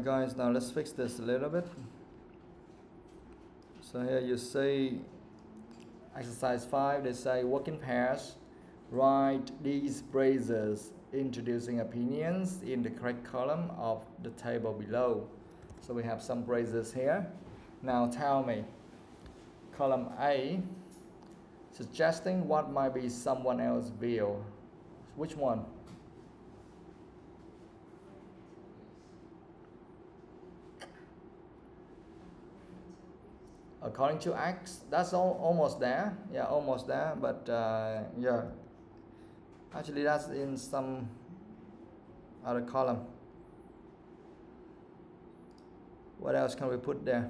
Alright guys, now let's fix this a little bit. So here you see exercise 5, they say work in pairs. Write these phrases introducing opinions in the correct column of the table below. So we have some phrases here. Now tell me, column A, suggesting what might be someone else's view. Which one? According to X, that's almost there. Yeah, almost there. But yeah, actually that's in some other column. What else can we put there?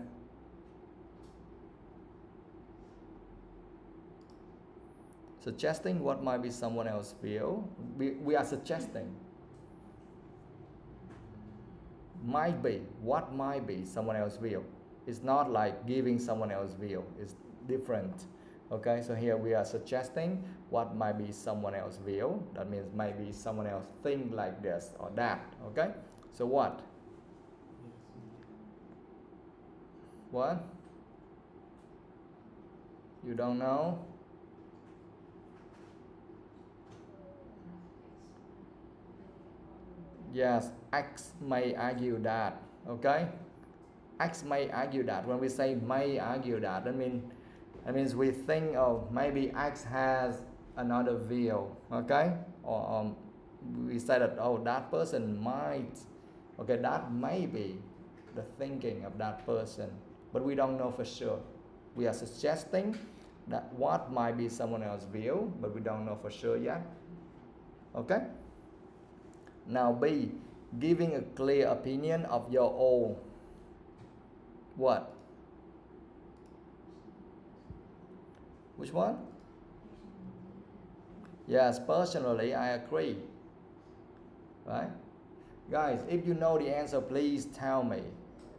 Suggesting what might be someone else's view. We are suggesting. Might be. What might be someone else's view. It's not like giving someone else's view. It's different. Okay, so here we are suggesting what might be someone else's view. That means maybe someone else think like this or that. Okay, so what? What? You don't know? Yes, X may argue that. Okay, X may argue that. When we say may argue that, that means we think, oh, maybe X has another view. Okay, or we say that, oh, that person might. Okay, that may be the thinking of that person, but we don't know for sure. We are suggesting that what might be someone else's view, but we don't know for sure yet. Okay. Now B, giving a clear opinion of your own. What? Which one? Yes, personally, I agree. Right? Guys, if you know the answer, please tell me.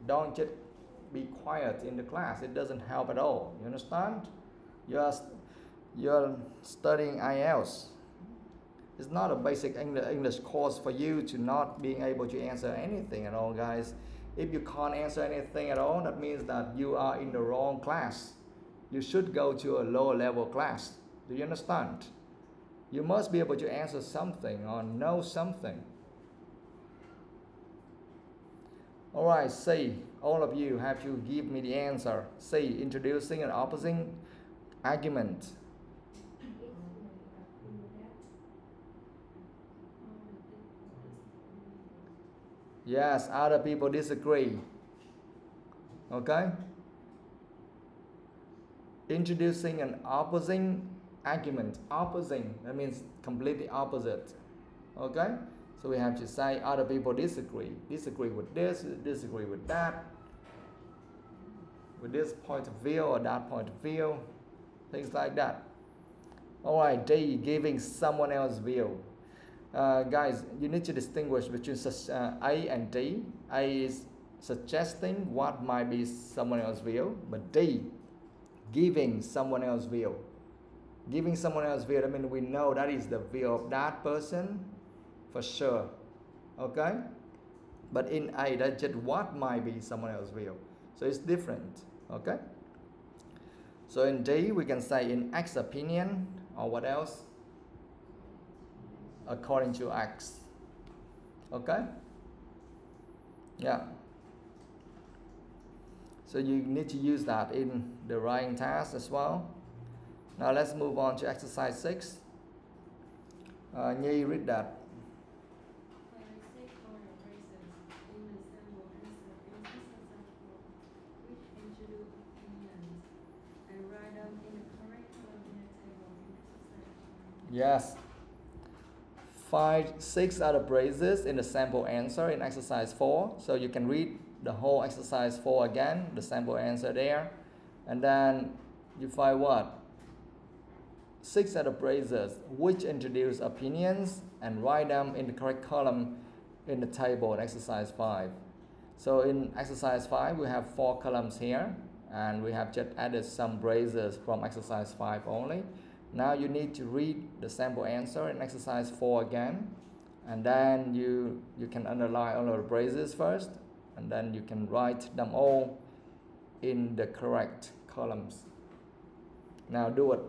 Don't just be quiet in the class. It doesn't help at all. You understand? You're studying IELTS. It's not a basic English course for you to not being able to answer anything at all, guys. If you can't answer anything at all, that means that you are in the wrong class. You should go to a lower level class. Do you understand? You must be able to answer something or know something. Alright, C, all of you have to give me the answer. C, introducing an opposing argument. Yes, other people disagree. Okay? Introducing an opposing argument. Opposing, that means completely opposite. Okay? So we have to say other people disagree. Disagree with this, disagree with that. With this point of view or that point of view. Things like that. Alright, D, giving someone else's view. Guys, you need to distinguish between A and D. A is suggesting what might be someone else's view, but D, giving someone else's view. Giving someone else's view, I mean, we know that is the view of that person for sure. Okay? But in A, that's just what might be someone else's view. So it's different. Okay? So in D, we can say in X's opinion, or what else? According to X. Okay? Yeah. So you need to use that in the writing task as well. Now let's move on to exercise 6. Nhi, read that. Yes. Find 6 other phrases in the sample answer in exercise 4. So you can read the whole exercise 4 again, the sample answer there. And then you find what? 6 other phrases which introduce opinions and write them in the correct column in the table in exercise 5. So in exercise 5, we have 4 columns here. And we have just added some phrases from exercise 5 only. Now you need to read the sample answer in exercise 4 again, and then you can underline all of the phrases first, and then you can write them all in the correct columns. Now do it.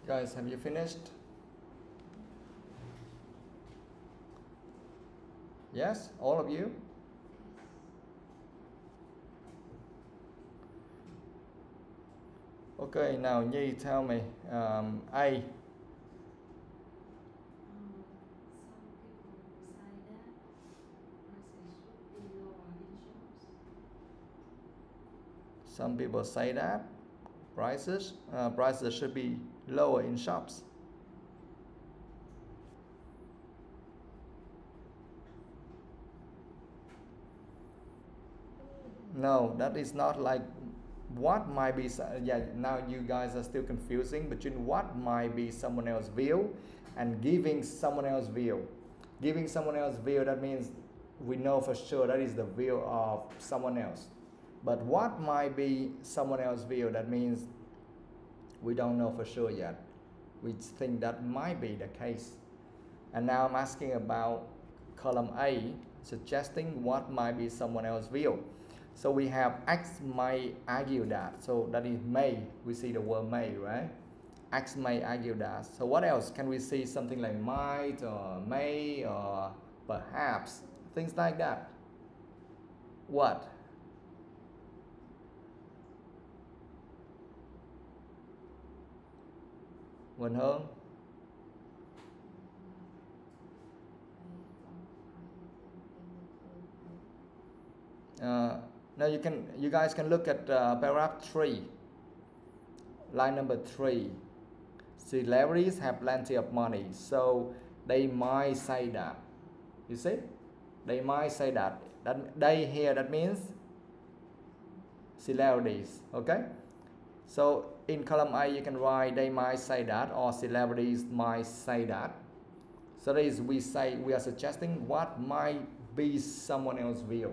Guys, have you finished? Yes, all of you? Okay, now Nhi, tell me. A. Some people say that prices should be lower in shops. No, that is not like what might be. Yeah, now you guys are still confusing between what might be someone else's view and giving someone else's view. Giving someone else's view, that means we know for sure that is the view of someone else. But what might be someone else's view, that means we don't know for sure yet. We think that might be the case. And now I'm asking about column A, suggesting what might be someone else's view. So we have X may argue that. So that is may. We see the word may, right? X may argue that. So what else? Can we see something like might or may or perhaps? Things like that. What? Quỳnh Hương. Now you guys can look at paragraph 3, line number 3. Celebrities have plenty of money, so they might say that. You see? They might say that. That they here, that means celebrities. Okay? So in column A you can write they might say that or celebrities might say that. So that is we are suggesting what might be someone else's view.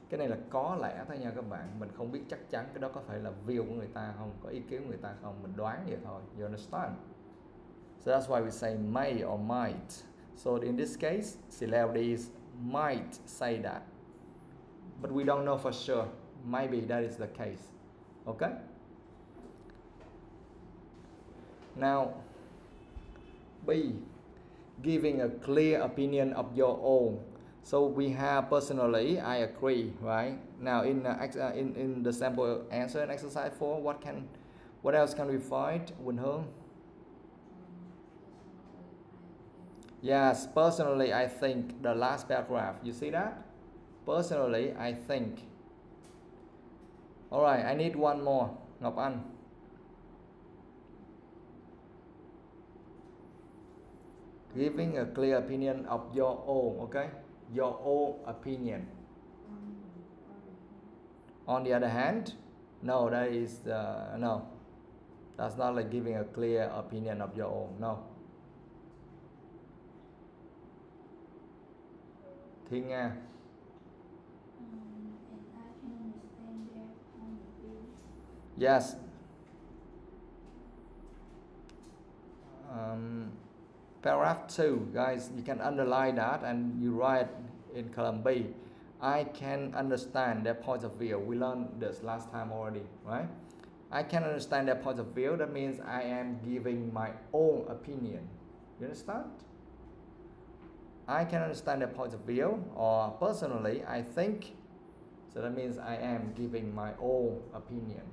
Cái này là có lẽ thôi nha các bạn. Mình không biết chắc chắn cái đó có phải là view của người ta không, có ý kiến của người ta không, mình đoán vậy thôi. You understand? So that's why we say may or might. So in this case, celebrities might say that. But we don't know for sure. Maybe that is the case. Okay? Now, B, giving a clear opinion of your own. So we have personally, I agree, right? Now in the sample answer in exercise 4, what else can we find? Quỳnh Hương? Yes, personally, I think the last paragraph. You see that? Personally, I think. All right, I need one more. Ngọc Anh. Giving a clear opinion of your own, okay? Your own opinion. On the other hand, no, that is no. That's not like giving a clear opinion of your own. No. Thiên Nga. Yes. Paragraph 2, guys, you can underline that and you write in column B. I can understand their point of view. We learned this last time already, right? I can understand their point of view. That means I am giving my own opinion. You understand? I can understand their point of view, or personally, I think. So that means I am giving my own opinion.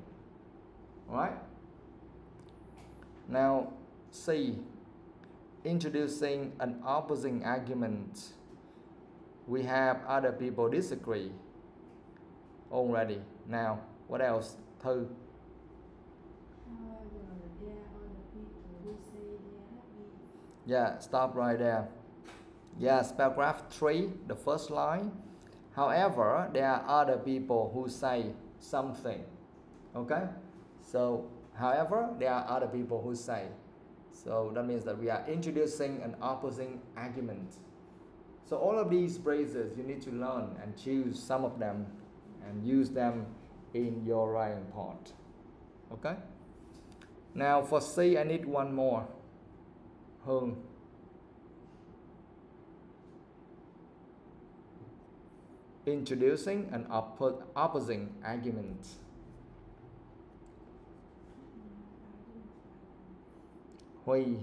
Alright? Now, C. Introducing an opposing argument. We have other people disagree already. Now, what else? Thư. Yeah, stop right there. Yes, paragraph 3, the first line. However, there are other people who say something. Okay? So, however, there are other people who say. So that means that we are introducing an opposing argument. So all of these phrases you need to learn and choose some of them and use them in your writing part. Okay? Now for C, I need one more. Hương. Introducing an opposing argument. Huy.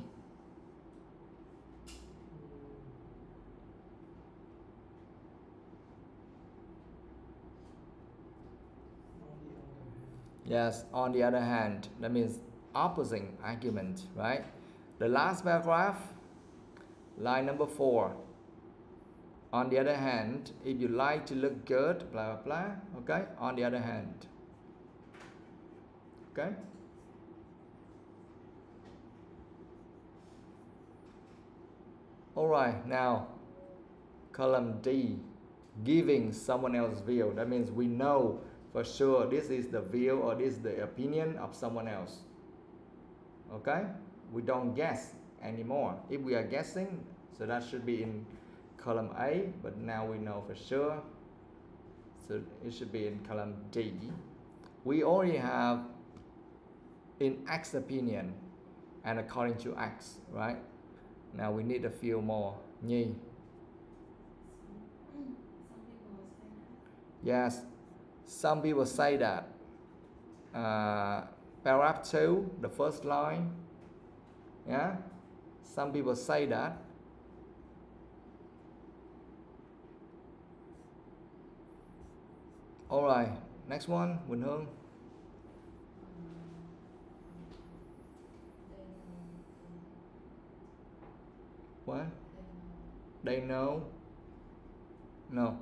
Yes, on the other hand, that means opposing argument, right? The last paragraph, line number 4. On the other hand, if you like to look good, blah, blah, blah, okay? On the other hand, okay? All right, now, column D, giving someone else's view. That means we know for sure this is the view or this is the opinion of someone else. Okay? We don't guess anymore. If we are guessing, so that should be in column A, but now we know for sure. So it should be in column D. We already have in X opinion and according to X, right? Now we need a few more. Nhi. Yes. Some people say that. Paragraph 2, the first line. Yeah. Some people say that. All right. Next one, Quỳnh Hương. What? They know? No.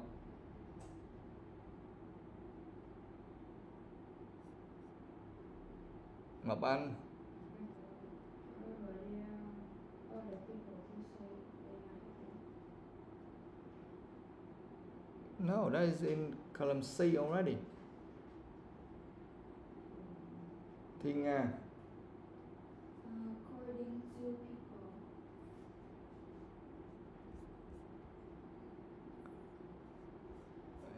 Ngọc Anh. No, that is in column C already. Thiên Nga. According to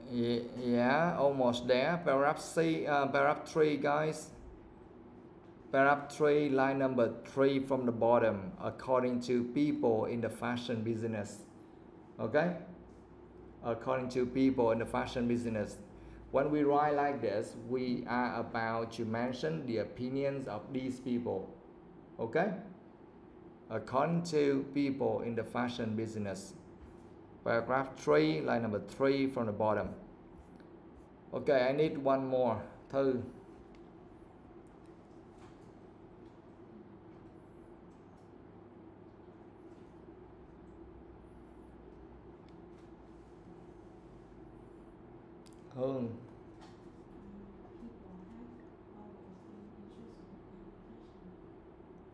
people. Yeah, almost there. Paragraph C, paragraph 3, guys. Paragraph 3, line number 3 from the bottom. According to people in the fashion business. Okay? According to people in the fashion business. When we write like this, we are about to mention the opinions of these people. Okay? According to people in the fashion business. Paragraph 3, line number 3 from the bottom. Okay, I need one more. Thư. Hương.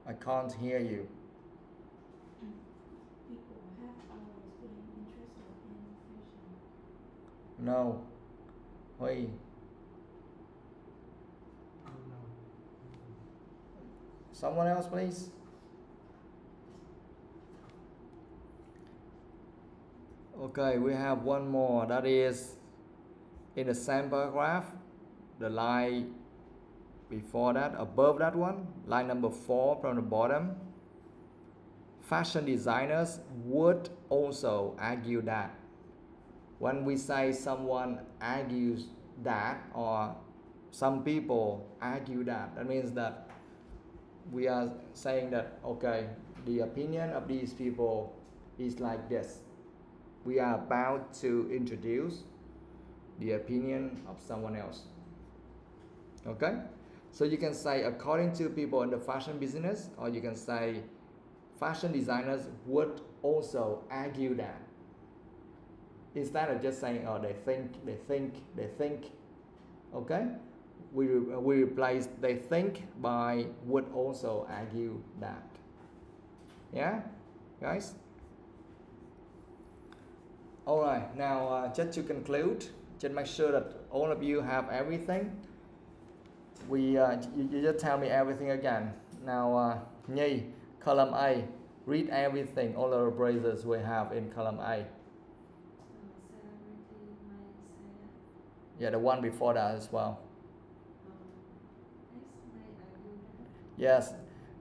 I can't hear you. People have always been interested in fashion. No. Huy. Someone else, please. Okay, we have one more. That is in the same paragraph, the line before that, above that one, line number 4 from the bottom. Fashion designers would also argue that. When we say someone argues that, or some people argue that, that means that we are saying that, okay, the opinion of these people is like this. We are about to introduce the opinion of someone else. Okay? So you can say according to people in the fashion business, or you can say fashion designers would also argue that. Instead of just saying, oh, they think. Okay? We replace they think by would also argue that. Yeah? Guys? Alright, now just to conclude, just make sure that all of you have everything. You just tell me everything again. Now, Nhi, column A, read everything, all the phrases we have in column A. Yeah, the one before that as well. Yes,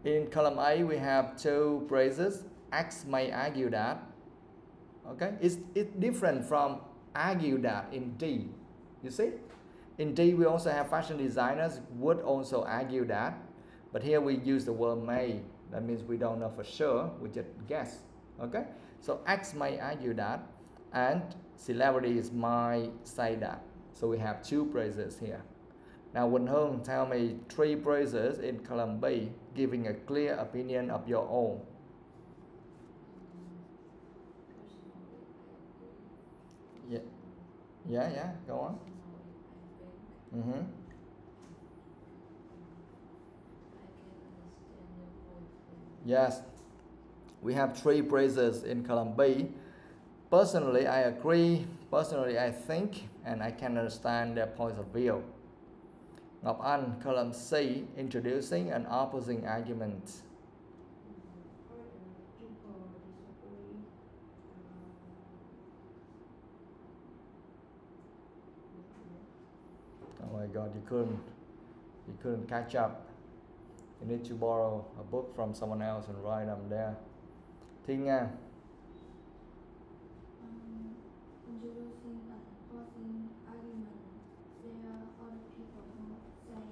in column A we have 2 phrases. X may argue that. Okay, it's different from argue that in D. You see? In D we also have fashion designers would also argue that. But here we use the word may. That means we don't know for sure, we just guess. Okay, so X may argue that, and celebrities might say that. So we have two phrases here. Now Quỳnh Hương, tell me three phrases in column B, giving a clear opinion of your own. Yeah, yeah, go on. Mm-hmm. Yes, we have three phrases in column B. Personally, I agree. Personally, I think, and I can understand their points of view. Ngọc Anh, column C, introducing and opposing arguments. Oh my God, you couldn't catch up. You need to borrow a book from someone else and write them there. Thiên Nga. Introducing and opposing argument. There are other people who say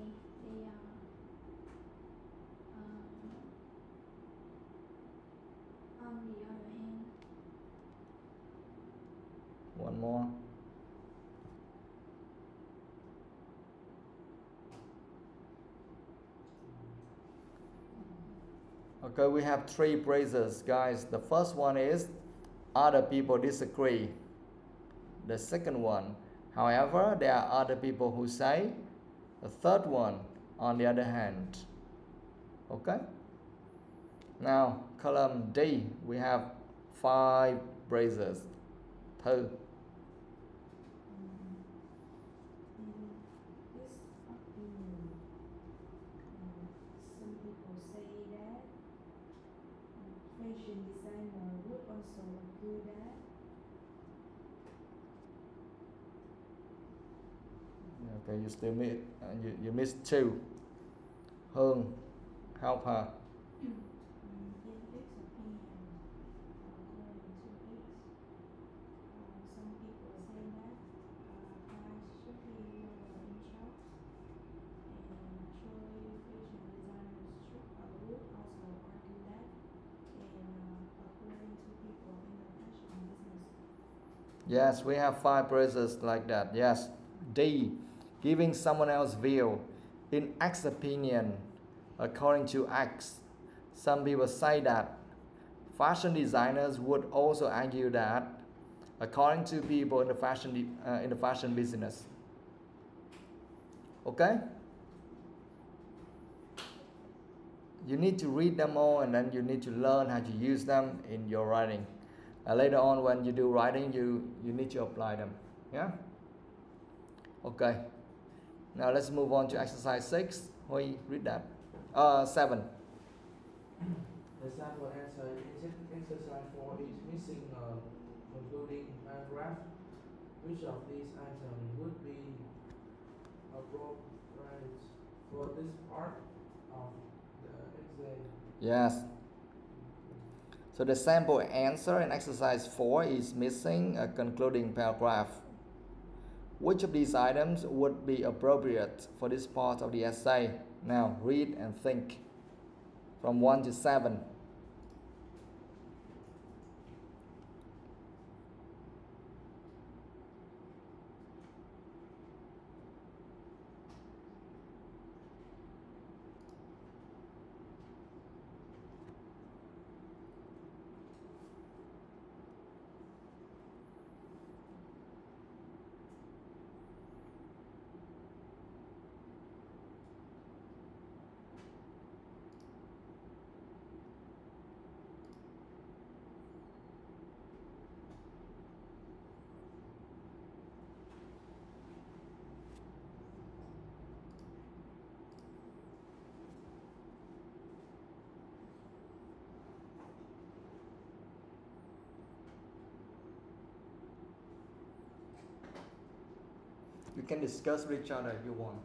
they are on the other hand. One more. Okay, we have three phrases, guys. The first one is other people disagree. The second one, however, there are other people who say. The third one, on the other hand. Okay? Now, column D, we have 5 phrases. Thư. Some people say that fashion designer would also do that. Okay, you still miss, you missed 2. Hương, help her. In this opinion, according to it, some people say that price should be lower in shops, and surely fashion designers would also argue that, and according to people in the fashion business. Yes, we have 5 phrases like that. Yes. D, giving someone else's view. In X's opinion, according to X, some people say that. Fashion designers would also argue that, according to people in the fashion business. Okay? You need to read them all, and then you need to learn how to use them in your writing. Later on, when you do writing, you need to apply them. Yeah? Okay. Now let's move on to exercise 6. Huy, read that. 7. The sample answer in exercise 4 is missing a concluding paragraph. Which of these items would be appropriate for this part of the essay? Yes. So the sample answer in exercise 4 is missing a concluding paragraph. Which of these items would be appropriate for this part of the essay? Now read and think. From 1 to 7. You can discuss with each other if you want.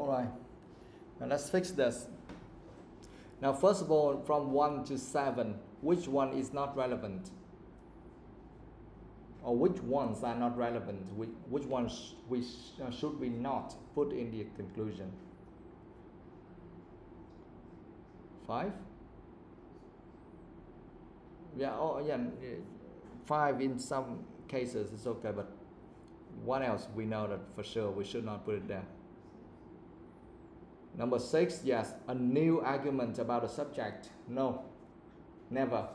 All right. Now let's fix this. Now, first of all, from 1 to 7, which one is not relevant? Or which ones are not relevant? Which ones should we not put in the conclusion? 5? Yeah, oh yeah, 5 in some cases is okay, but what else we know that for sure we should not put it there? Number 6, yes, a new argument about a subject. No, never.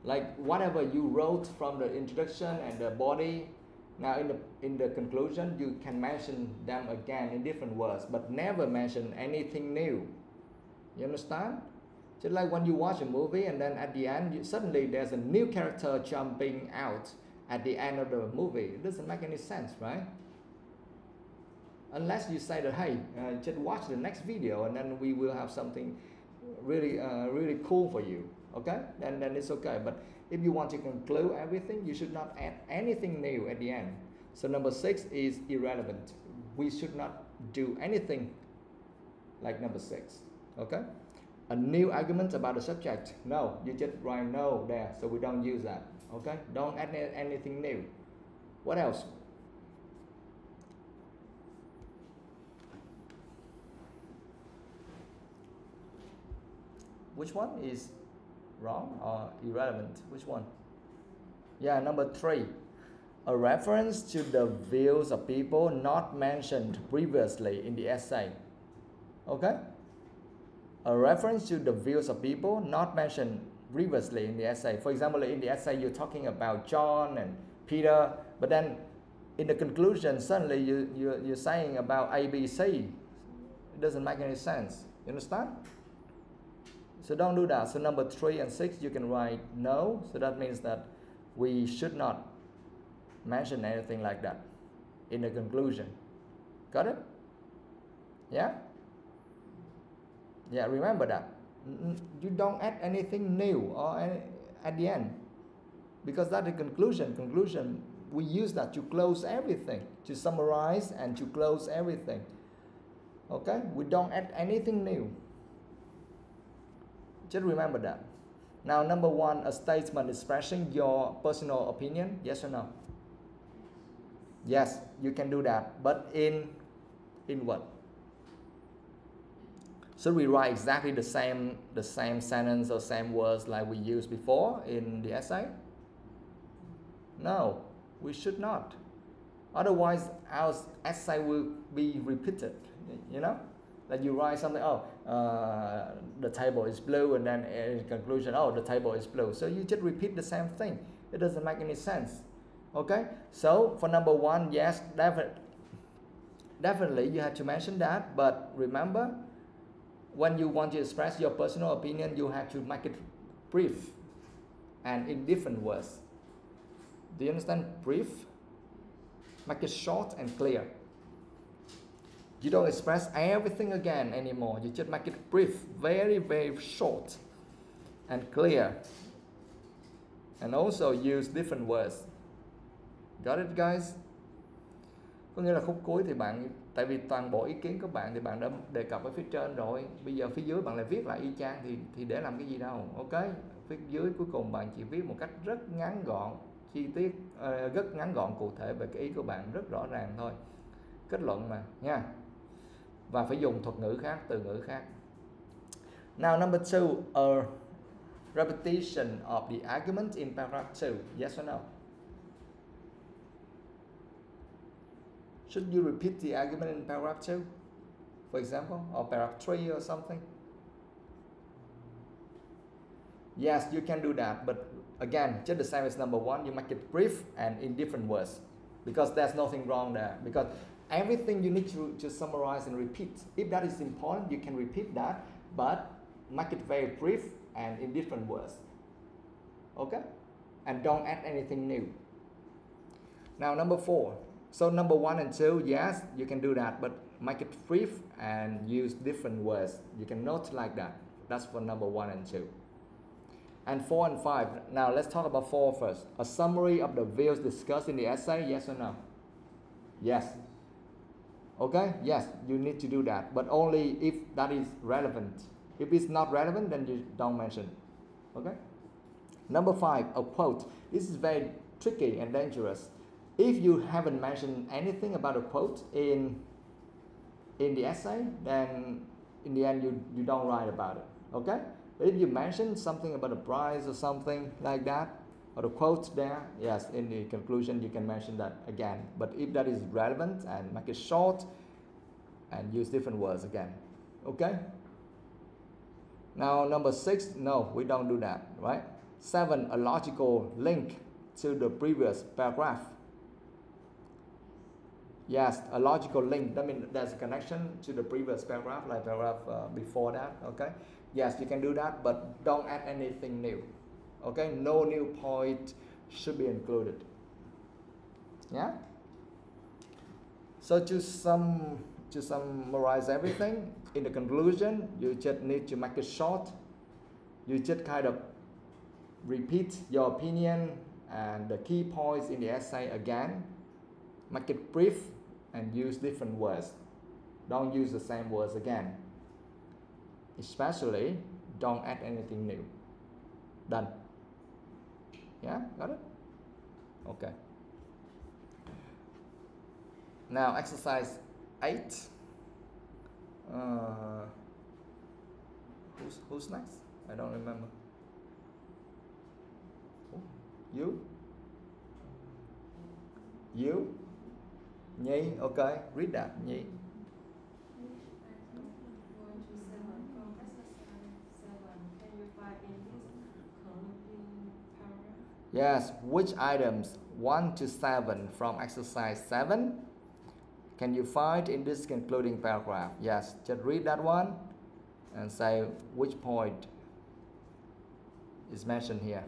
Like whatever you wrote from the introduction and the body, now in the conclusion you can mention them again in different words, but never mention anything new. You understand? Just like when you watch a movie and then at the end suddenly there's a new character jumping out at the end of the movie. It doesn't make any sense, right? Unless you say that, hey, just watch the next video and then we will have something really really cool for you. Okay, then it's okay. But if you want to conclude everything, you should not add anything new at the end. So number 6 is irrelevant. We should not do anything like number 6. Okay, a new argument about the subject. No, you just write no there, so we don't use that. Okay, don't add anything new. What else? Which one is wrong or irrelevant? Which one? Yeah, number 3. A reference to the views of people not mentioned previously in the essay. Okay? A reference to the views of people not mentioned previously in the essay. For example, in the essay you're talking about John and Peter, but then in the conclusion suddenly you're saying about A, B, C. It doesn't make any sense. You understand? So don't do that. So number 3 and 6 you can write no. So that means that we should not mention anything like that in the conclusion. Got it? Yeah? Yeah, remember that. You don't add anything new or at the end. Because that's the conclusion. Conclusion, we use that to close everything, to summarize and to close everything. Okay? We don't add anything new. Just remember that. Now, number 1, a statement expressing your personal opinion. Yes or no? Yes, you can do that. But in what? Should we write exactly the same sentence or same words like we used before in the essay? No, we should not. Otherwise, our essay will be repeated. You know? Like you write something, the table is blue, and then in conclusion, the table is blue. So you just repeat the same thing. It doesn't make any sense. Okay? So for number 1, yes, definitely you have to mention that. But remember, when you want to express your personal opinion, you have to make it brief and in different words. Do you understand? Brief. Make it short and clear. You don't express everything again anymore. You just make it brief, very, very short and clear. And also use different words. Got it, guys? Có nghĩa là khúc cuối thì bạn, tại vì toàn bộ ý kiến của bạn thì bạn đã đề cập ở phía trên rồi. Bây giờ phía dưới bạn lại viết lại y chang thì để làm cái gì đâu. Ok? Phía dưới cuối cùng bạn chỉ viết một cách rất ngắn gọn, chi tiết, rất ngắn gọn cụ thể về cái ý của bạn, rất rõ ràng thôi. Kết luận mà nha. Và phải dùng thuật ngữ khác, từ ngữ khác. Now number 2, a repetition of the argument in paragraph 2. Yes or no? Should you repeat the argument in paragraph 2, for example, or paragraph 3 or something? Yes, you can do that, but again, just the same as number 1, you make it brief and in different words, because there's nothing wrong there. Because everything you need to summarize and repeat. If that is important, you can repeat that, but make it very brief and in different words. Okay? And don't add anything new. Now, number 4. So number 1 and 2, yes, you can do that, but make it brief and use different words. You can note like that. That's for number 1 and 2. And 4 and 5. Now let's talk about 4 first. A summary of the views discussed in the essay, yes or no? Yes. Okay, yes, you need to do that, but only if that is relevant. If it's not relevant, then you don't mention. Okay. Number 5, a quote. This is very tricky and dangerous. If you haven't mentioned anything about a quote in the essay, then in the end you don't write about it. Okay. But if you mention something about a price or something like that, or the quote there, yes, in the conclusion you can mention that again. But if that is relevant, and make it short and use different words again. Okay. Now number 6, no, we don't do that, right? 7, a logical link to the previous paragraph. Yes, a logical link. That means there's a connection to the previous paragraph, like paragraph before that. Okay. Yes, you can do that, but don't add anything new. Okay, no new point should be included. Yeah. So to summarize everything, in the conclusion, you just need to make it short. You just kind of repeat your opinion and the key points in the essay again. Make it brief and use different words. Don't use the same words again. Especially, don't add anything new. Done. Yeah, got it? Okay. Now exercise 8. Who's next? I don't remember. You? Nhi, okay. Read that, Nhi. Yes, which items 1 to 7 from exercise 7 can you find in this concluding paragraph? Yes, just read that one and say which point is mentioned here.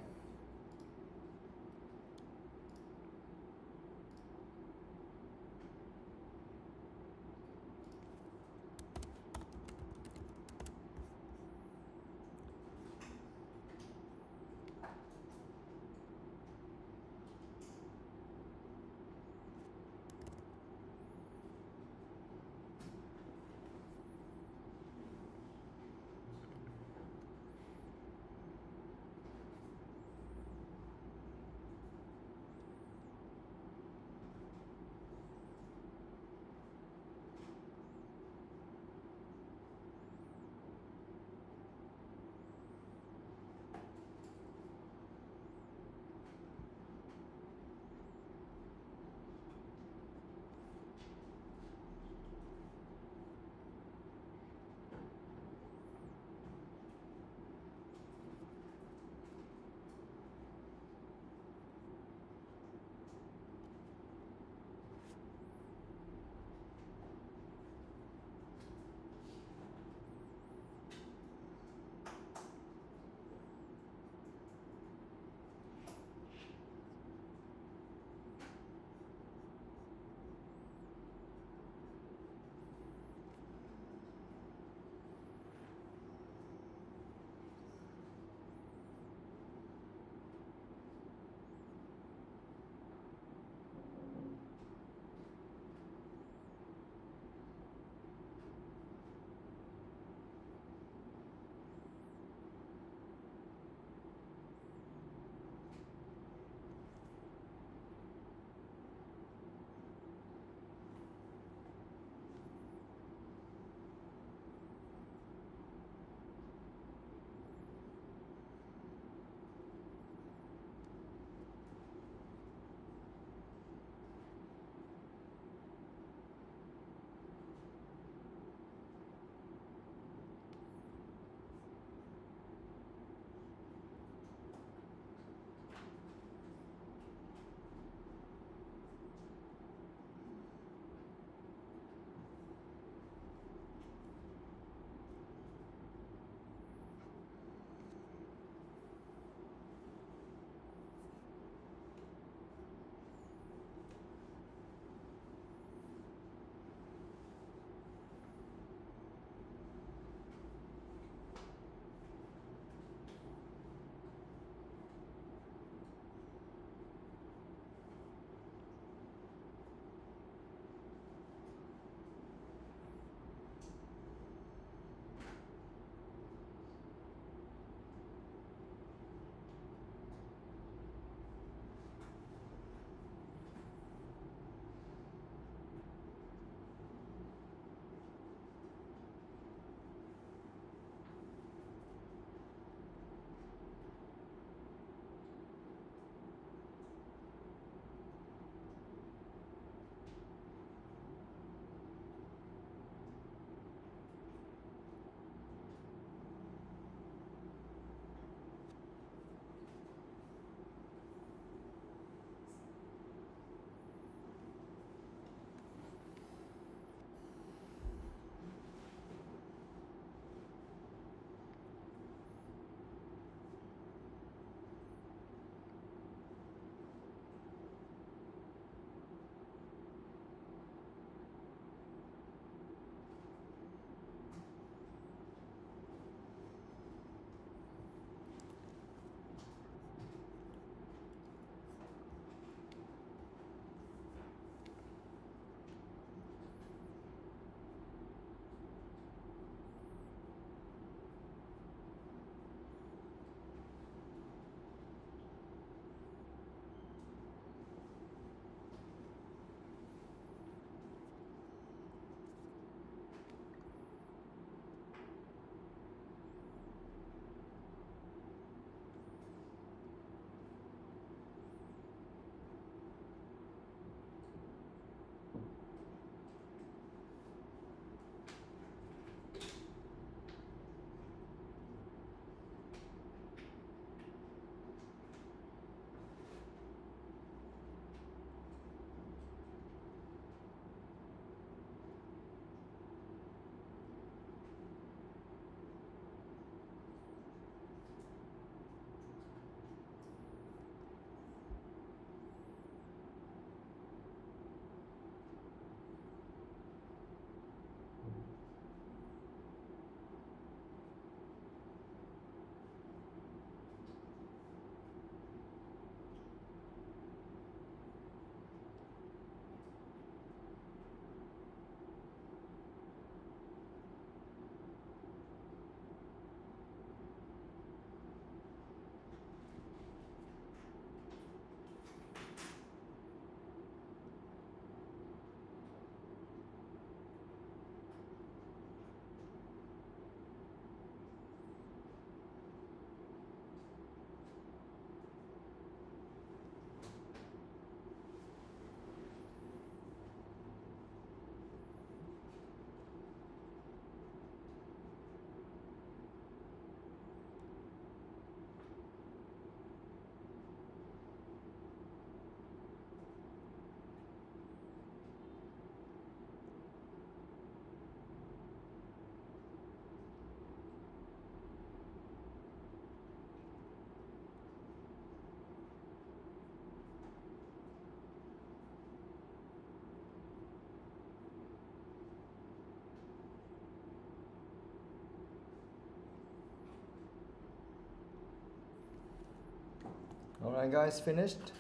Are you guys finished?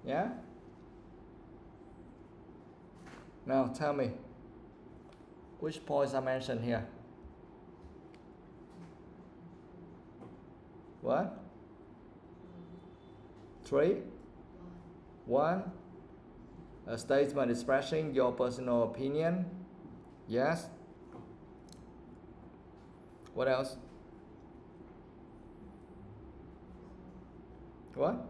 Yeah? Now tell me, which points are mentioned here? What? 3? 1? A statement expressing your personal opinion. Yes. What else? What?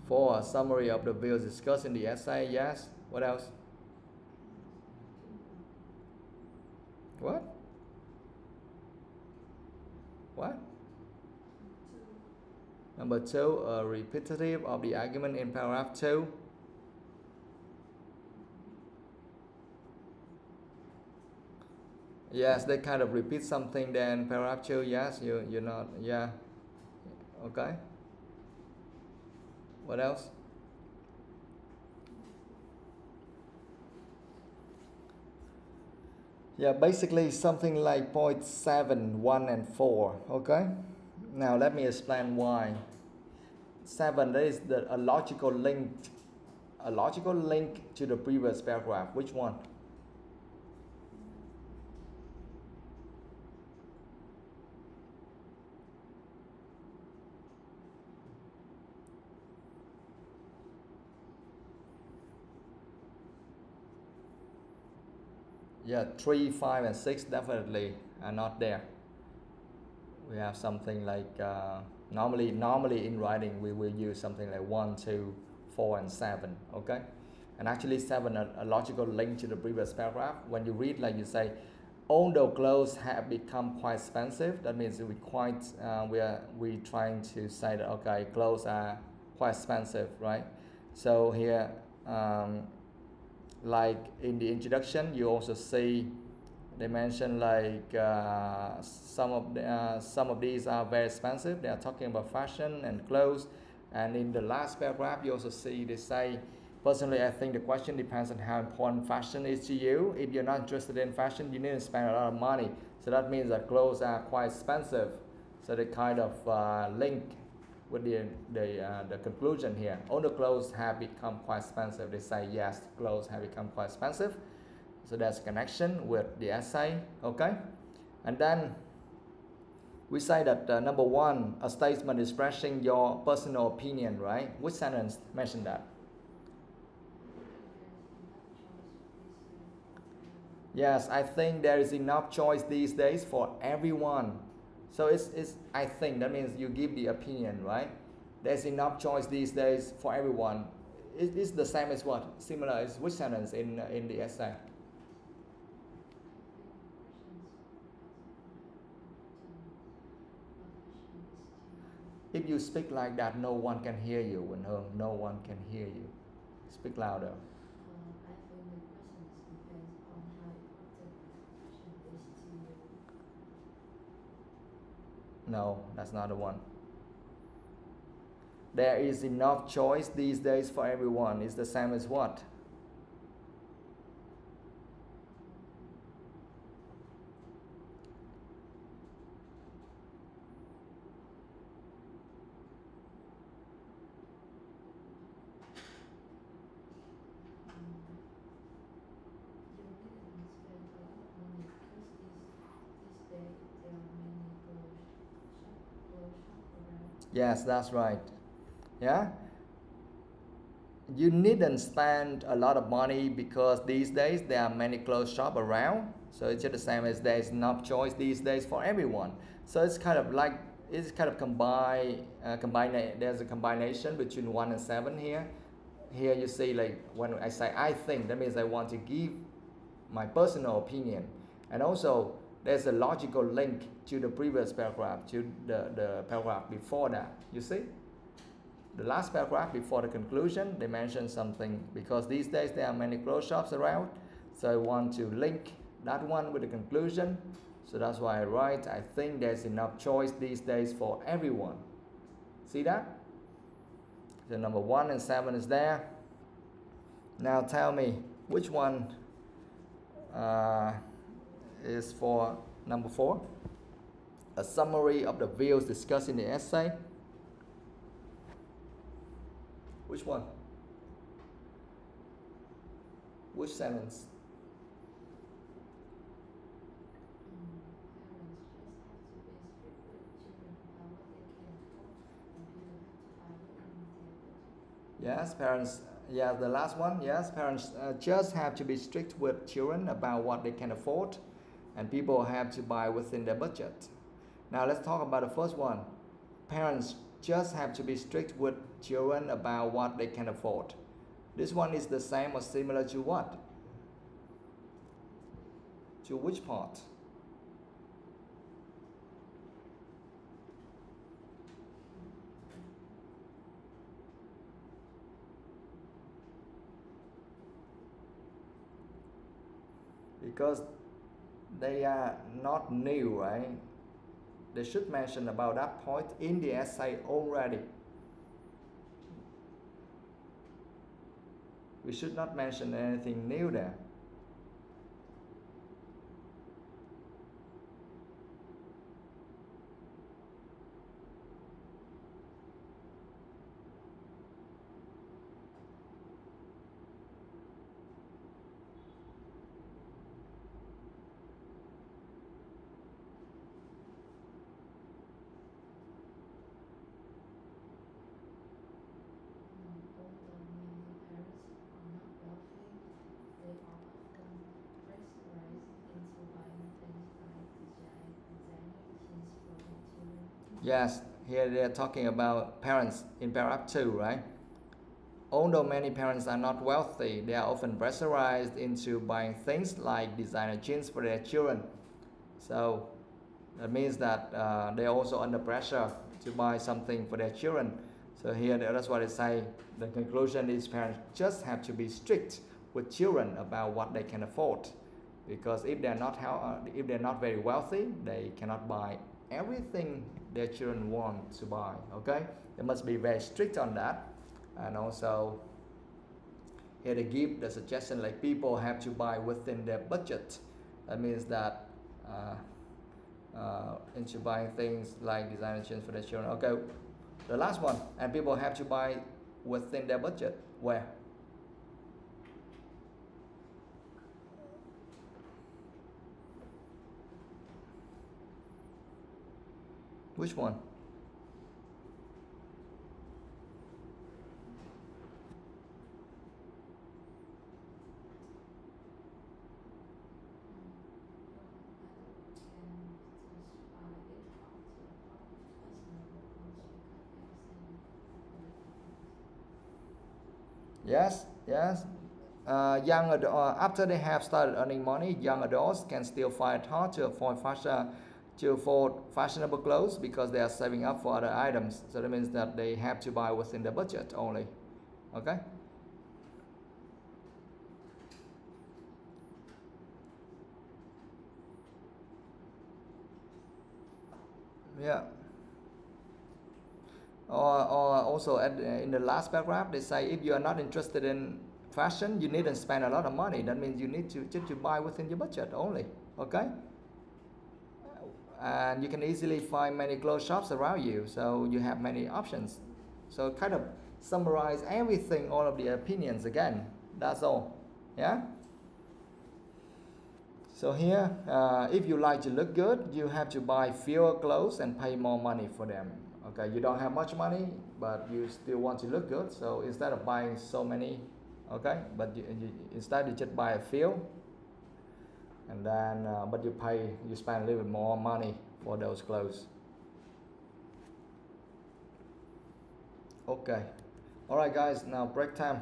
4. A summary of the views discussed in the essay. Yes. What else? What? What? Number 2, a repetitive of the argument in paragraph 2. Yes, they kind of repeat something there in paragraph 2. Yes, you're not. Yeah. Okay. What else? Yeah, basically something like point 7, 1 and 4. Okay. Now let me explain why. 7, that is a logical link. A logical link to the previous paragraph. Which one? Yeah, 3, 5 and 6 definitely are not there. We have something like normally in writing we will use something like 1, 2, 4 and 7. Okay, and actually 7 a logical link to the previous paragraph. When you read, like you say, although clothes have become quite expensive, that means we trying to say that okay, clothes are quite expensive, right? So here like in the introduction, you also see they mention like some of these are very expensive. They are talking about fashion and clothes. And in the last paragraph, you also see they say, personally, I think the question depends on how important fashion is to you. If you're not interested in fashion, you need to spend a lot of money. So that means that clothes are quite expensive. So they kind of link with the conclusion here. All the clothes have become quite expensive. They say yes, clothes have become quite expensive. So that's a connection with the essay. Okay, and then we say that number 1, a statement expressing your personal opinion, right? Which sentence mentioned that? Yes, I think there is enough choice these days for everyone. So it's I think that means you give the opinion, right? There's enough choice these days for everyone. It's the same as what? Similar as which sentence in the essay? If you speak like that, no one can hear you, Quỳnh Hương. No one can hear you. Speak louder. I think the questions depends on how important the question is to you. No, that's not the one. There is enough choice these days for everyone. It's the same as what? Yes, that's right. Yeah? You needn't spend a lot of money because these days there are many clothes shops around. So it's just the same as there's enough choice these days for everyone. So it's kind of like, it's kind of there's a combination between 1 and 7 here. Here you see like when I say I think, that means I want to give my personal opinion. And also there's a logical link to the previous paragraph, to the paragraph before that. You see? The last paragraph before the conclusion, they mention something because these days there are many clothes shops around. So I want to link that one with the conclusion. So that's why I write, I think there's enough choice these days for everyone. See that? So number 1 and 7 is there. Now tell me, which one is for number 4? A summary of the views discussed in the essay. Which one? Which sentence? Yes, parents. Yeah, the last one. Yes, parents just have to be strict with children about what they can afford, and people have to buy within their budget. Now let's talk about the first one. Parents just have to be strict with children about what they can afford. This one is the same or similar to what? To which part? Because they are not new, right? They should mention about that point in the essay already. We should not mention anything new there. Yes, here they are talking about parents in paragraph 2, right? Although many parents are not wealthy, they are often pressurized into buying things like designer jeans for their children. So that means that they are also under pressure to buy something for their children. So here that's what they say. The conclusion is parents just have to be strict with children about what they can afford, because if they're not very wealthy, they cannot buy everything their children want to buy. Okay, they must be very strict on that. And also here they give the suggestion like people have to buy within their budget. That means that into buying things like designer jeans for their children. Okay, the last one, and people have to buy within their budget. Where? Which one? Yes, yes. After they have started earning money, young adults can still find it hard to afford fashionable clothes because they are saving up for other items. So that means that they have to buy within their budget only. Okay. Yeah. Or also in the last paragraph they say if you are not interested in fashion, you needn't spend a lot of money. That means you need to just buy within your budget only. Okay. And you can easily find many clothes shops around you, so you have many options. So kind of summarize everything, all of the opinions again. That's all. Yeah. So here, if you like to look good, you have to buy fewer clothes and pay more money for them. Okay, you don't have much money, but you still want to look good. So instead of buying so many, okay, but instead you just buy a few, and then but you spend a little bit more money for those clothes. Okay, all right, guys. Now break time.